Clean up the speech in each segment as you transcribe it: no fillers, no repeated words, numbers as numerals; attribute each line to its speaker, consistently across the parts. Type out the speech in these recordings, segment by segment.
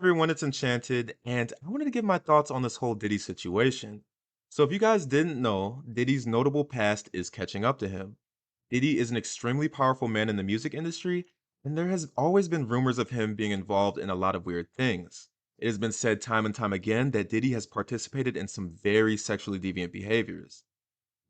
Speaker 1: everyone, it's Enchanted, and I wanted to give my thoughts on this whole Diddy situation. So, if you guys didn't know, Diddy's notable past is catching up to him. Diddy is an extremely powerful man in the music industry, and there has always been rumors of him being involved in a lot of weird things. It has been said time and time again that Diddy has participated in some very sexually deviant behaviors.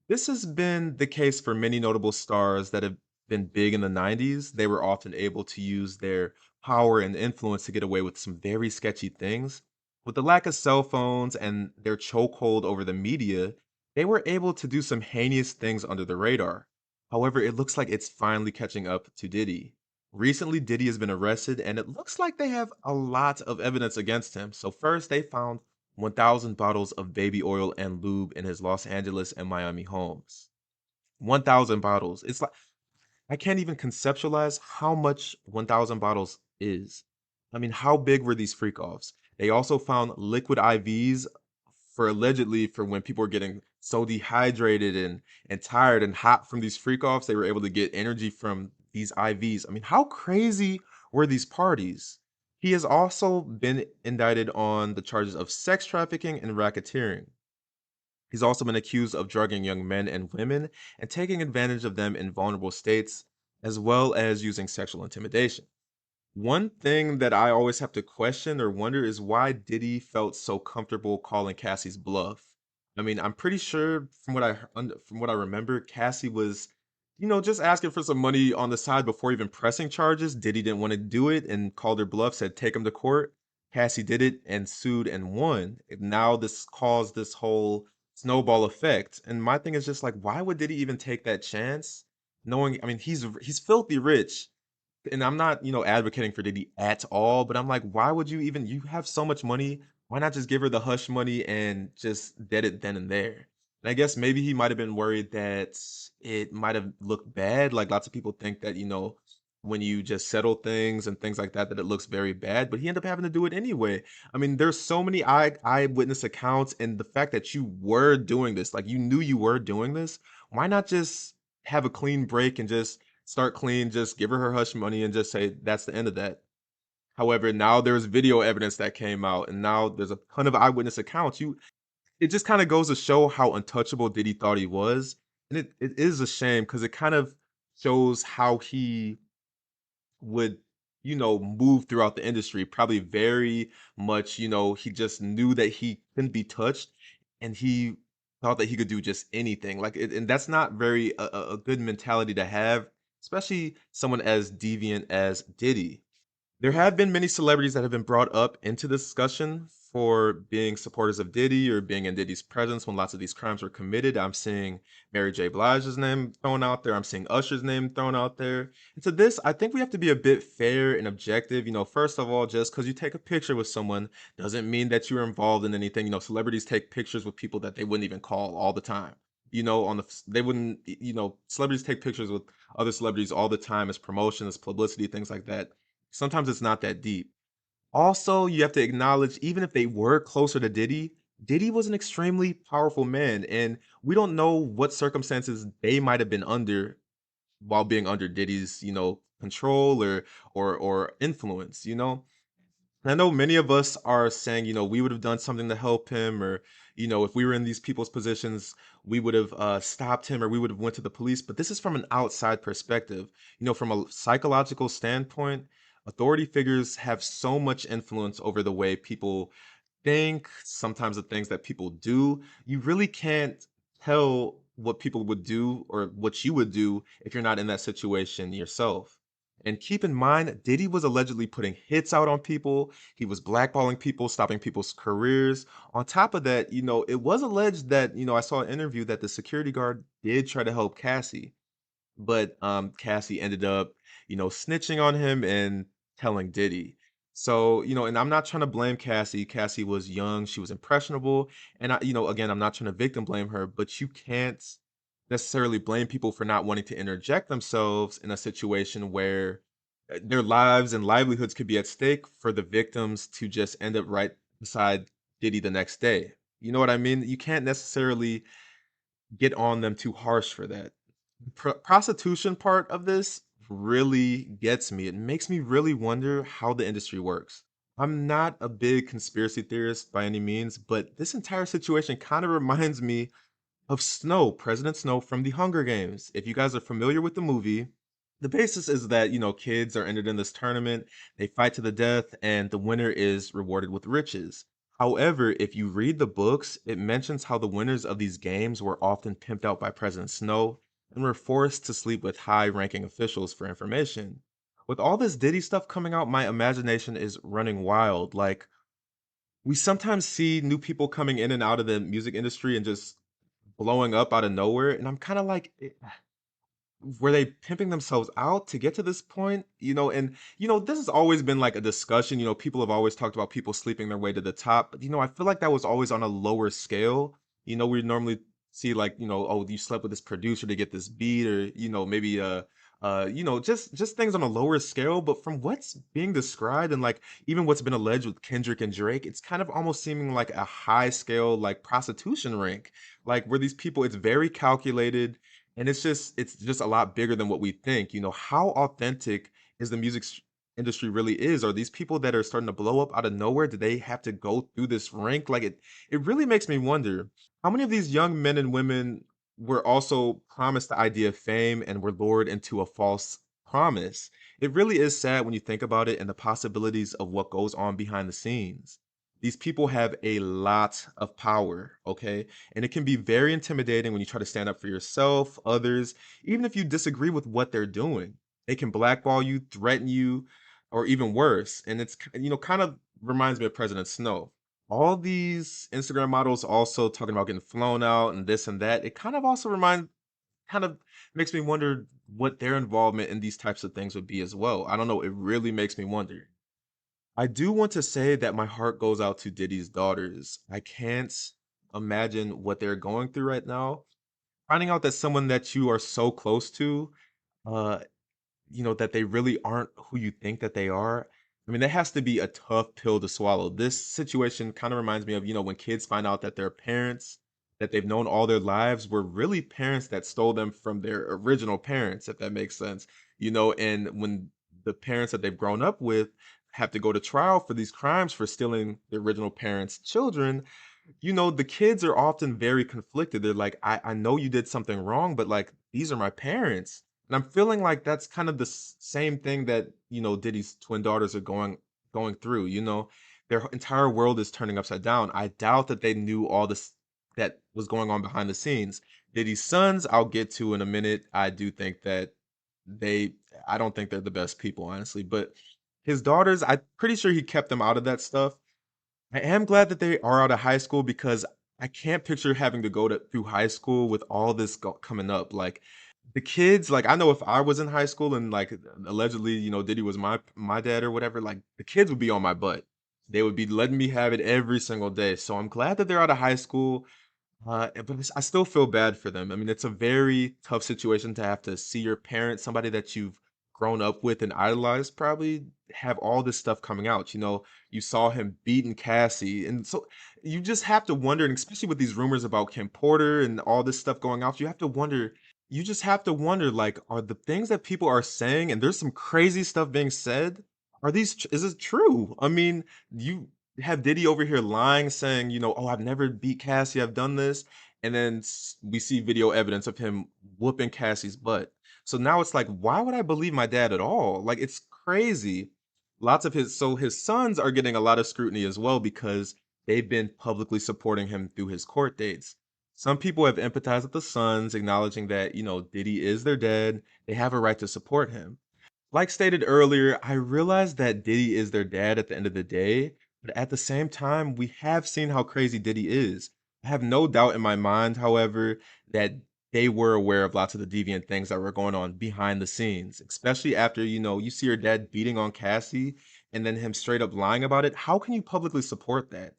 Speaker 1: This has been the case for many notable stars that have been big in the 90s. They were often able to use their power and influence to get away with some very sketchy things. With the lack of cell phones and their chokehold over the media, they were able to do some heinous things under the radar. However, it looks like it's finally catching up to Diddy. Recently, Diddy has been arrested, and it looks like they have a lot of evidence against him. So, first, they found 1,000 bottles of baby oil and lube in his Los Angeles and Miami homes. 1,000 bottles. It's like I can't even conceptualize how much 1,000 bottles is. I mean, how big were these freak offs? They also found liquid IVs for allegedly for when people were getting so dehydrated and tired and hot from these freak offs, they were able to get energy from these IVs. I mean, how crazy were these parties? He has also been indicted on the charges of sex trafficking and racketeering. He's also been accused of drugging young men and women and taking advantage of them in vulnerable states, as well as using sexual intimidation. One thing that I always have to question or wonder is why Diddy felt so comfortable calling Cassie's bluff. I mean, I'm pretty sure from what I remember, Cassie was, just asking for some money on the side before even pressing charges. Diddy didn't want to do it and called her bluff, said take him to court. Cassie did it and sued and won. And now this caused this whole snowball effect. And my thing is just like, why would Diddy even take that chance? Knowing, I mean, he's filthy rich, and I'm not, advocating for Diddy at all, but I'm like, why would you even you have so much money, why not just give her the hush money and just dead it then and there? And I guess maybe he might have been worried that it might have looked bad. Like lots of people think that, when you just settle things and things like that, that it looks very bad, but he ended up having to do it anyway. I mean, there's so many eyewitness accounts, and the fact that you were doing this, like you knew you were doing this, why not just have a clean break and just start clean, just give her hush money and just say that's the end of that. However, now there's video evidence that came out, and now there's a ton of eyewitness accounts. It just kind of goes to show how untouchable Diddy thought he was. And it is a shame because it kind of shows how he would, move throughout the industry. Probably very much, he just knew that he couldn't be touched and he thought that he could do just anything. And that's not very a good mentality to have, especially someone as deviant as Diddy. There have been many celebrities that have been brought up into this discussion for being supporters of Diddy or being in Diddy's presence when lots of these crimes were committed. I'm seeing Mary J. Blige's name thrown out there. I'm seeing Usher's name thrown out there. And to this, I think we have to be a bit fair and objective. First of all, just because you take a picture with someone doesn't mean that you're involved in anything. Celebrities take pictures with people that they wouldn't even call all the time. They wouldn't, celebrities take pictures with other celebrities all the time as promotion, as publicity, things like that. Sometimes it's not that deep. Also, you have to acknowledge, even if they were closer to Diddy, Diddy was an extremely powerful man, and we don't know what circumstances they might have been under while being under Diddy's, control or influence. I know many of us are saying, we would have done something to help him, or, if we were in these people's positions, we would have stopped him or we would have went to the police. But this is from an outside perspective. From a psychological standpoint, authority figures have so much influence over the way people think, sometimes the things that people do. You really can't tell what people would do or what you would do if you're not in that situation yourself. And keep in mind, Diddy was allegedly putting hits out on people. He was blackballing people, stopping people's careers. On top of that, it was alleged that, I saw an interview that the security guard did try to help Cassie, but Cassie ended up, snitching on him and telling Diddy. So, and I'm not trying to blame Cassie. Cassie was young, she was impressionable, and again, I'm not trying to victim blame her, but you can't necessarily blame people for not wanting to interject themselves in a situation where their lives and livelihoods could be at stake for the victims to just end up right beside Diddy the next day. You know what I mean? You can't necessarily get on them too harsh for that. Prostitution part of this really gets me. It makes me really wonder how the industry works. I'm not a big conspiracy theorist by any means, but this entire situation kind of reminds me of Snow, President Snow from the Hunger Games. If you guys are familiar with the movie, the basis is that, kids are entered in this tournament, they fight to the death, and the winner is rewarded with riches. However, if you read the books, it mentions how the winners of these games were often pimped out by President Snow and were forced to sleep with high ranking officials for information. With all this Diddy stuff coming out, my imagination is running wild. Like, we sometimes see new people coming in and out of the music industry and just blowing up out of nowhere, and I'm kinda like, were they pimping themselves out to get to this point? And this has always been like a discussion. People have always talked about people sleeping their way to the top, but I feel like that was always on a lower scale. We normally see like, oh, you slept with this producer to get this beat, or maybe just things on a lower scale. But from what's being described and like even what's been alleged with Kendrick and Drake, it's kind of almost seeming like a high scale like prostitution ring, like where these people, it's very calculated, and it's just a lot bigger than what we think. How authentic is the industry really is? Are these people that are starting to blow up out of nowhere? Do they have to go through this rank? Like it really makes me wonder how many of these young men and women were also promised the idea of fame and were lured into a false promise. It really is sad when you think about it and the possibilities of what goes on behind the scenes. These people have a lot of power, okay? And it can be very intimidating when you try to stand up for yourself, others, even if you disagree with what they're doing. They can blackball you, threaten you, or even worse. And it's, kind of reminds me of President Snow. All these Instagram models also talking about getting flown out and this and that. It kind of makes me wonder what their involvement in these types of things would be as well. I don't know. It really makes me wonder. I do want to say that my heart goes out to Diddy's daughters. I can't imagine what they're going through right now. Finding out that someone that you are so close to, uh, that they really aren't who you think that they are. I mean, that has to be a tough pill to swallow. This situation kind of reminds me of, when kids find out that their parents that they've known all their lives were really parents that stole them from their original parents, if that makes sense. And when the parents that they've grown up with have to go to trial for these crimes for stealing the original parents' children, the kids are often very conflicted. They're like, I know you did something wrong, but like, these are my parents. And I'm feeling like that's kind of the same thing that, Diddy's twin daughters are going through. Their entire world is turning upside down. I doubt that they knew all this that was going on behind the scenes. Diddy's sons, I'll get to in a minute. I do think that they, I don't think they're the best people, honestly. But his daughters, I'm pretty sure he kept them out of that stuff. I am glad that they are out of high school because I can't picture having to go through high school with all this coming up. Like the kids, like I know if I was in high school and like allegedly, Diddy was my dad or whatever, like the kids would be on my butt. They would be letting me have it every single day. So I'm glad that they're out of high school. But I still feel bad for them. I mean, it's a very tough situation to have to see your parents, somebody that you've grown up with and idolized, probably have all this stuff coming out. You saw him beating Cassie. And so you just have to wonder, and especially with these rumors about Kim Porter and all this stuff going out, you just have to wonder, like, are the things that people are saying, and there's some crazy stuff being said, is it true? I mean, you have Diddy over here lying, saying, "Oh, I've never beat Cassie, I've done this." And then we see video evidence of him whooping Cassie's butt. So now it's like, why would I believe my dad at all? Like, it's crazy. His sons are getting a lot of scrutiny as well because they've been publicly supporting him through his court dates. Some people have empathized with the sons, acknowledging that, Diddy is their dad. They have a right to support him. Like stated earlier, I realize that Diddy is their dad at the end of the day, but at the same time, we have seen how crazy Diddy is. I have no doubt in my mind, however, that they were aware of lots of the deviant things that were going on behind the scenes, especially after, you see your dad beating on Cassie and then him straight up lying about it. How can you publicly support that?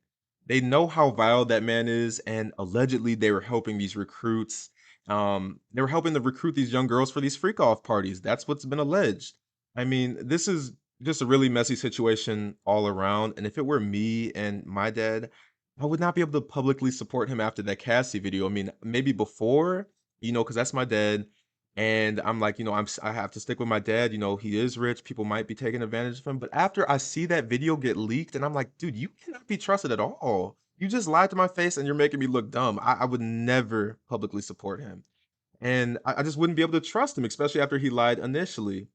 Speaker 1: They know how vile that man is, and allegedly they were helping these recruits. They were helping to recruit these young girls for these freak off parties. That's what's been alleged. I mean, this is just a really messy situation all around. And if it were me and my dad, I would not be able to publicly support him after that Cassie video. I mean, maybe before, because that's my dad. And I'm like, I have to stick with my dad. He is rich. People might be taking advantage of him. But after I see that video get leaked, and I'm like, dude, you cannot be trusted at all. You just lied to my face, and you're making me look dumb. I would never publicly support him, and I just wouldn't be able to trust him, especially after he lied initially.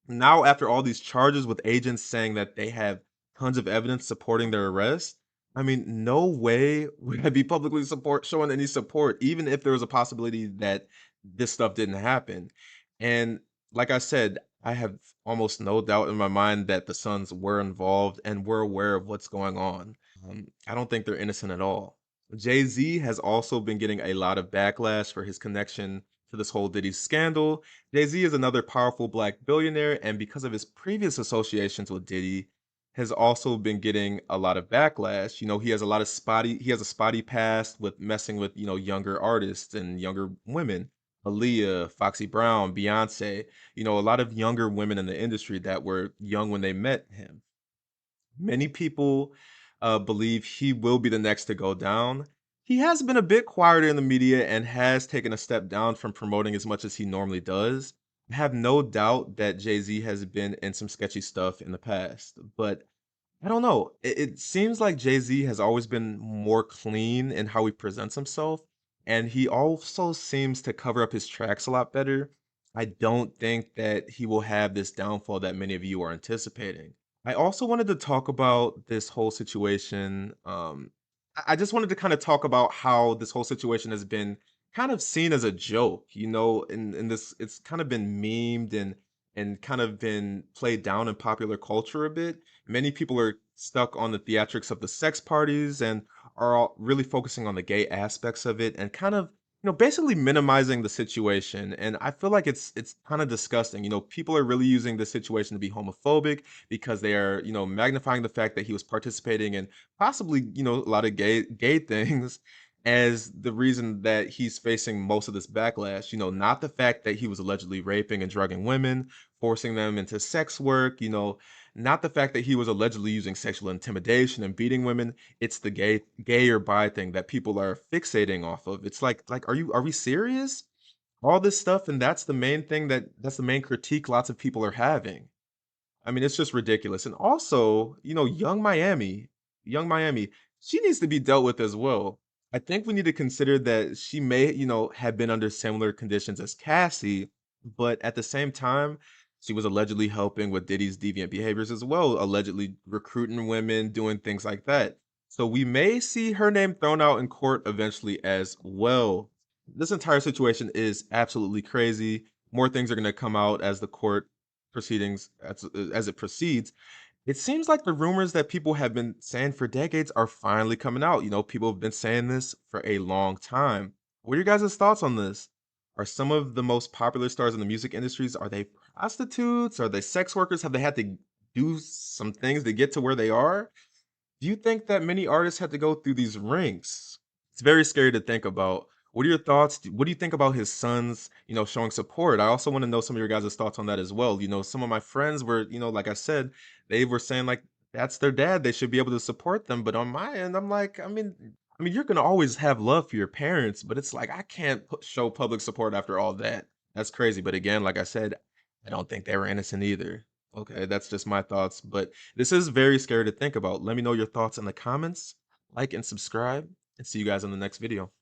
Speaker 1: Now, after all these charges with agents saying that they have tons of evidence supporting their arrest, I mean, no way would I be publicly showing any support, even if there was a possibility that this stuff didn't happen. And like I said, I have almost no doubt in my mind that the Suns were involved and were aware of what's going on. I don't think they're innocent at all. Jay Z has also been getting a lot of backlash for his connection to this whole Diddy scandal. Jay-Z is another powerful black billionaire, and because of his previous associations with Diddy, has also been getting a lot of backlash. He has a spotty past with messing with, younger artists and younger women. Aaliyah, Foxy Brown, Beyonce, a lot of younger women in the industry that were young when they met him. Many people believe he will be the next to go down. He has been a bit quieter in the media and has taken a step down from promoting as much as he normally does. I have no doubt that Jay Z has been in some sketchy stuff in the past, but I don't know. It seems like Jay Z has always been more clean in how he presents himself, and he also seems to cover up his tracks a lot better. I don't think that he will have this downfall that many of you are anticipating. I also wanted to talk about this whole situation. I just wanted to kind of talk about how this whole situation has been kind of seen as a joke, in this it's kind of been memed and kind of been played down in popular culture a bit. Many people are stuck on the theatrics of the sex parties and are all really focusing on the gay aspects of it and kind of, basically minimizing the situation. And I feel like it's kind of disgusting. People are really using this situation to be homophobic because they are, magnifying the fact that he was participating in possibly, a lot of gay things as the reason that he's facing most of this backlash. Not the fact that he was allegedly raping and drugging women, forcing them into sex work, not the fact that he was allegedly using sexual intimidation and beating women. It's the gay or bi thing that people are fixating off of. It's like are we serious? All this stuff, and that's the main critique lots of people are having. I mean, it's just ridiculous. And also, Young Miami, she needs to be dealt with as well. I think we need to consider that she may, have been under similar conditions as Cassie, but at the same time, she was allegedly helping with Diddy's deviant behaviors as well, allegedly recruiting women, doing things like that. So we may see her name thrown out in court eventually as well. This entire situation is absolutely crazy. More things are going to come out as the court proceedings as it proceeds. It seems like the rumors that people have been saying for decades are finally coming out. People have been saying this for a long time. What are your guys' thoughts on this? Are some of the most popular stars in the music industries, are they prostitutes? Are they sex workers? Have they had to do some things to get to where they are? Do you think that many artists had to go through these ranks? It's very scary to think about. What are your thoughts? What do you think about his sons, showing support? I also want to know some of your guys' thoughts on that as well. Some of my friends were, like I said, they were saying like that's their dad. They should be able to support them. But on my end, I'm like, I mean, you're gonna always have love for your parents, but it's like I can't show public support after all that. That's crazy. But again, like I said, I don't think they were innocent either. Okay, that's just my thoughts. But this is very scary to think about. Let me know your thoughts in the comments. Like and subscribe, and see you guys in the next video.